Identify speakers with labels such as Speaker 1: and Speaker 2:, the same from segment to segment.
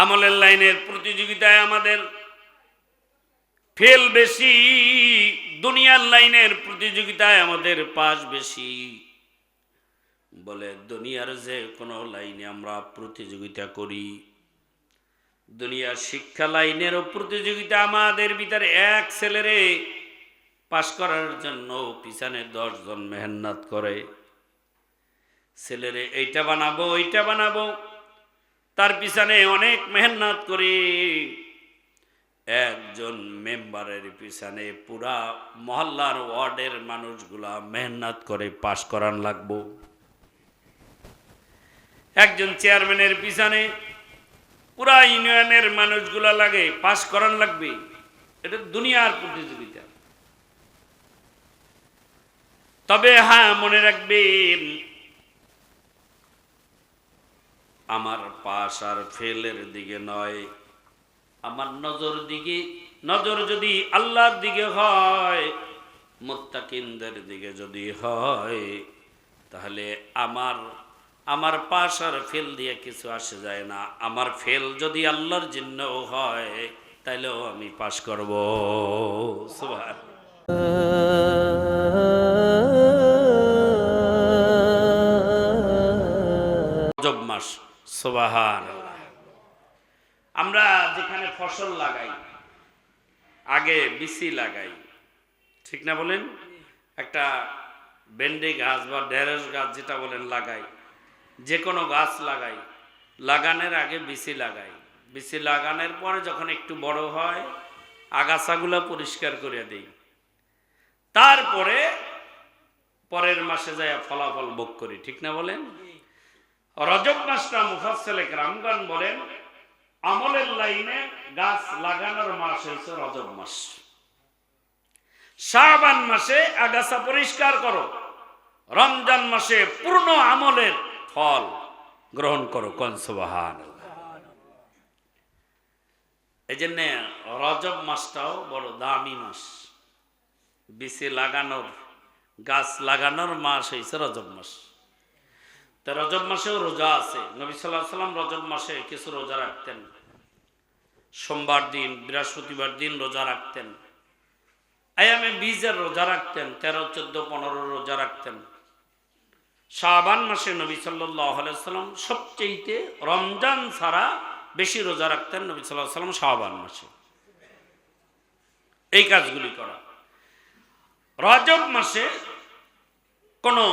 Speaker 1: আমলের লাইনের প্রতিযোগিতায় আমাদের ফেল বেশি, দুনিয়ার লাইনের প্রতিযোগিতায় আমাদের পাস বেশি। বলে দুনিয়ার যে কোনো লাইনে আমরা প্রতিযোগিতা করি, দুনিয়ার শিক্ষা লাইনেরও প্রতিযোগিতা আমাদের ভিতরে এক ছেলেরে পাস করার জন্য পিছনে 10 জন মেহনত করে। ছেলেরে এইটা বানাবো ওইটা বানাবো, তার পিছনে অনেক মেহনত করে। একজন মেম্বারের পিছনে পুরা মহল্লার ওয়ার্ডের মানুষগুলা মেহনত করে পাস করান লাগবো। একজন চেয়ারম্যানের পিছনে পুরা ইউনিয়নের মানুষগুলা লাগে পাস করান লাগবে। এটা দুনিয়ার প্রতিযোগিতা। তবে হ্যাঁ, মনে রাখবেন, আমার পাস আর ফেলের দিকে নয়, আমার নজর যদি আল্লাহর দিকে হয়, মুত্তাকিনদের দিকে যদি হয়, তাহলে আমার পাস আর ফেল দিয়ে কিছু আসে যায় না। আমার ফেল যদি আল্লাহর জন্য হয়, তাইলেও আমি পাস করব। সুবহানাল্লাহ। রজব মাস, সুবহানাল্লাহ। আমরা যেখানে ফসল লাগাই, আগে বিচি লাগাই, ঠিক না বলেন? একটা ভেন্ডি গাছ বা ঢেঁড়স গাছ যেটা বলেন লাগাই, যে কোনো গাছ লাগাই, লাগানোর আগে বিচি লাগাই। বিচি লাগানোর পরে যখন একটু বড় হয়, আগাছাগুলো পরিষ্কার করে দিই। তারপরে পরের মাসে যায় ফলাফল ভোগ করি, ঠিক না বলেন? রজব মাসটা মুফাসসিরে কেরামগণ বলেন আমলের লাইনে গাছ লাগানোর মাস হচ্ছে রজব মাস। শাবান মাসে আগাছা পরিষ্কার করো, রমজান মাসে পূর্ণ আমলের ফল গ্রহণ করো। কোন সুবহানাল্লাহ। এই জন্য রজব মাসটাও বড় দামি মাস। বিচি লাগানোর, গাছ লাগানোর মাস হয়েছে রজব মাস। তা রজব মাসেও রোজা আছে। নবী সাল্লাল্লাহু আলাইহি ওয়াসাল্লাম রজব মাসে কিছু রোজা রাখতেন। সোমবার দিন, বৃহস্পতিবার দিন রোজা রাখতেন। আয়ামে বীজের রোজা রাখতেন, 13, 14, 15 রোজা রাখতেন। শাবান মাসে নবী সাল্লাল্লাহু আলাইহি ওয়াসাল্লাম সবচেয়ে রমজান ছাড়া বেশি রোজা রাখতেন নবী সাল্লাল্লাহু আলাইহি ওয়াসাল্লাম শাবান মাসে। এই কাজগুলি করা। রজব মাসে কোনো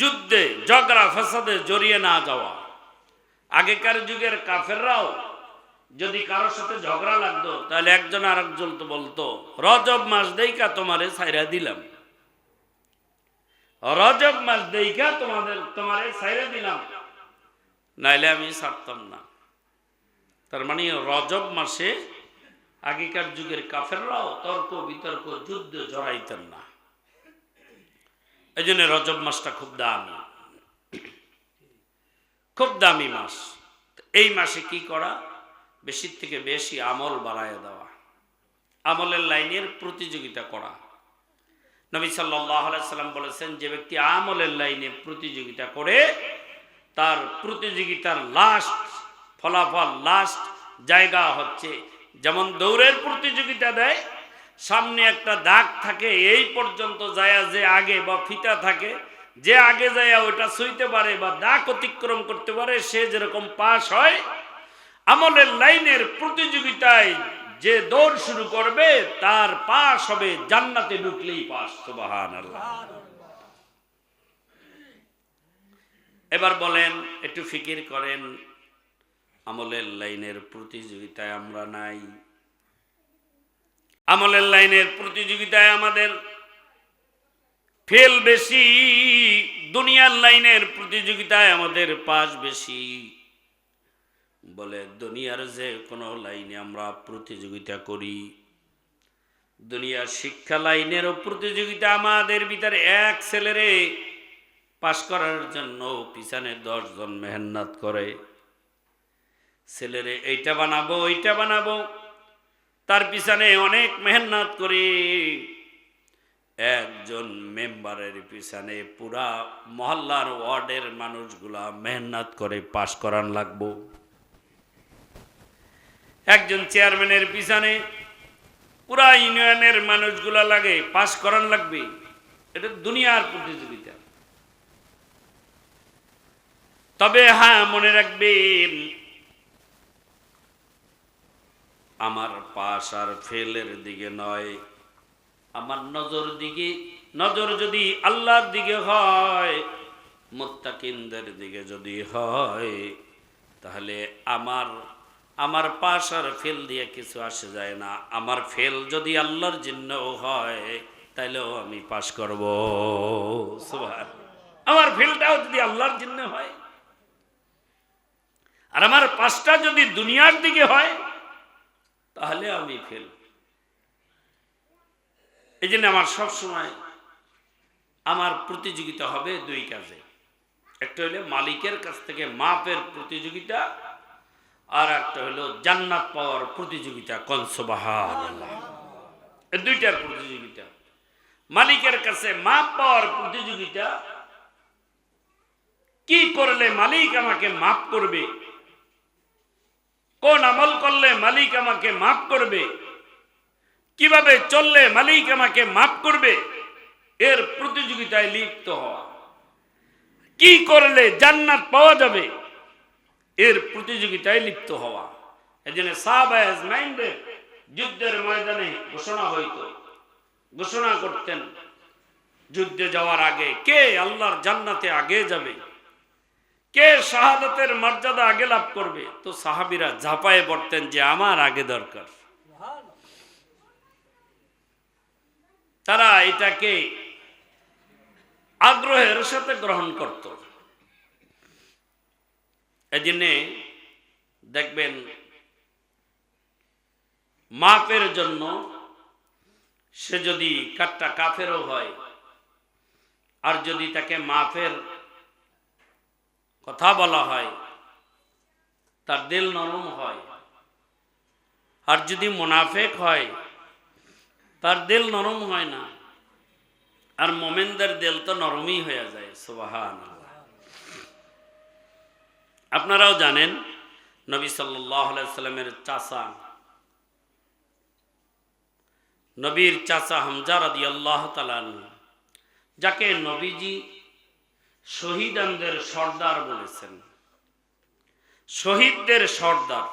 Speaker 1: যুদ্ধে, ঝগড়া ফাসাদে জড়িয়ে না যাওয়া। আগেকার যুগের কাফেররাও যদি কারোর সাথে ঝগড়া লাগতো, তাহলে একজন আরেকজন তো বলতো, রজব মাস দেইকা তোমারে ছাইরা দিলাম, রজব মাস দেইকা তোমারে ছাইরা দিলাম, নাইলে আমি ছাড়তাম না। তার মানে রজব মাসে আগেকার যুগের কাফেররাও তর্ক বিতর্ক যুদ্ধে জড়াইতেন না। এই জন্য রজব মাসটা খুব দামি, খুব দামি মাস। এই মাসে কি করা? বেশির থেকে বেশি আমল বাড়ায় দেওয়া, আমলের লাইনের প্রতিযোগিতা করা। নবী সাল্লাল্লাহু আলাইহি সাল্লাম বলেছেন, যে ব্যক্তি আমলের লাইনে প্রতিযোগিতা করে, তার প্রতিযোগিতার লাস্ট ফলাফল, লাস্ট জায়গা হচ্ছে, যেমন দৌড়ের প্রতিযোগিতা দেয়, সামনে একটা দাগ থাকে, এই পর্যন্ত যায় যে আগে, বা ফিতা থাকে, যে আগে যায় ওটা ছুঁইতে পারে বা দাগ অতিক্রম করতে পারে, সে যেরকম পাস হয়, আমলের লাইনের প্রতিযোগিতায় যে দৌড় শুরু করবে তার পাস হবে, জান্নাতে ঢুকলেই পাস। সুবহানাল্লাহ। এবার বলেন, একটু ফিকির করেন, আমলের লাইনের প্রতিযোগিতায় আমরা নাই। আমলের লাইনের প্রতিযোগিতায় আমাদের ফেল বেশি, দুনিয়ার লাইনের প্রতিযোগিতায় আমাদের পাস বেশি। বলে দুনিয়ার যে কোনো লাইনে আমরা প্রতিযোগিতা করি, দুনিয়ার শিক্ষা লাইনেরও প্রতিযোগিতা আমাদের ভিতরে এক ছেলেরে পাস করার জন্য পিছনে 10 জন মেহনত করে। ছেলেরে এইটা বানাবো ওইটা বানাবো, তার পিছনে অনেক মেহনত করে। একজন মেম্বারের পিছনে পুরা মহল্লার ওয়ার্ডের মানুষগুলা মেহনত করে পাস করান লাগবো। একজন চেয়ারম্যানের পিছনে পুরা ইউনিয়নের মানুষগুলা লাগে, পাস করান লাগবে। এটা দুনিয়ার প্রতিযোগিতা। তবে হ্যাঁ, মনে রাখবেন, আমার পাস আর ফেলের দিকে নয়, আমার নজর যদি আল্লাহর দিকে হয়, মুত্তাকিনদের দিকে যদি হয়, তাহলে আমার পাস আর ফেল দিয়ে কিছু আসে যায় না। আমার ফেল যদি আল্লাহর জন্য হয়, তাইলেও আমি পাস করব। সুবহান। আমার ফেলটাও যদি আল্লাহর জন্য হয়, আর আমার পাসটা যদি দুনিয়ার দিকে হয়, তাহলে আমি ফেল। এই জন্য আমার সবসময় আমার প্রতিযোগিতা হবে দুই কাজে। একটা হলো মালিকের কাছ থেকে মাপের প্রতিযোগিতা, আর একটা হলো জান্নাত পাওয়ার প্রতিযোগিতা। কোন সুবহানাল্লাহ। এই দুইটার প্রতিযোগিতা। মালিকের কাছে মাপ পাওয়ার প্রতিযোগিতা, কি করলে মালিক আমাকে মাফ করবে, কোন আমল করলে মালিক আমাকে মাফ করবে, কিভাবে চললে মালিক আমাকে মাফ করবে, এর প্রতিযোগিতায় লিপ্ত হওয়া। কি করলে জান্নাত পাওয়া যাবে, এর প্রতিযোগিতায় লিপ্ত হওয়া। এজন্য সাহাবায়ে আজমাইনদের যুদ্ধের ময়দানে ঘোষণা করতেন, যুদ্ধে যাওয়ার আগে কে আল্লাহর জান্নাতে আগে যাবে, কে শাহাদাতের মর্যাদা আগে লাভ করবে, তো সাহাবীরা ঝাঁপায়ে পড়তেন যে আমার আগে দরকার। তারা এটাকে আগ্রহের সাথে গ্রহণ করত। এই জন্যে দেখবেন, মাপের জন্য সে যদি কাটটা কাফেরও হয়, আর যদি তাকে মাপের কথা বলা হয়, তার দিল নরম হয়। আর যদি মুনাফিক হয়, তার দিল নরম হয় না। আর মুমিনদের দিল তো নরমই হয়ে যায়। সুবহানাল্লাহ। আপনারাও জানেন, নবী সাল্লাল্লাহু আলাইহি সাল্লামের চাচা, নবীর চাচা হামজা রাদিয়াল্লাহু তাআলা আনহু, যাকে নবীজি শহীদদের সর্দার বলেছেন, শহীদদের সর্দার।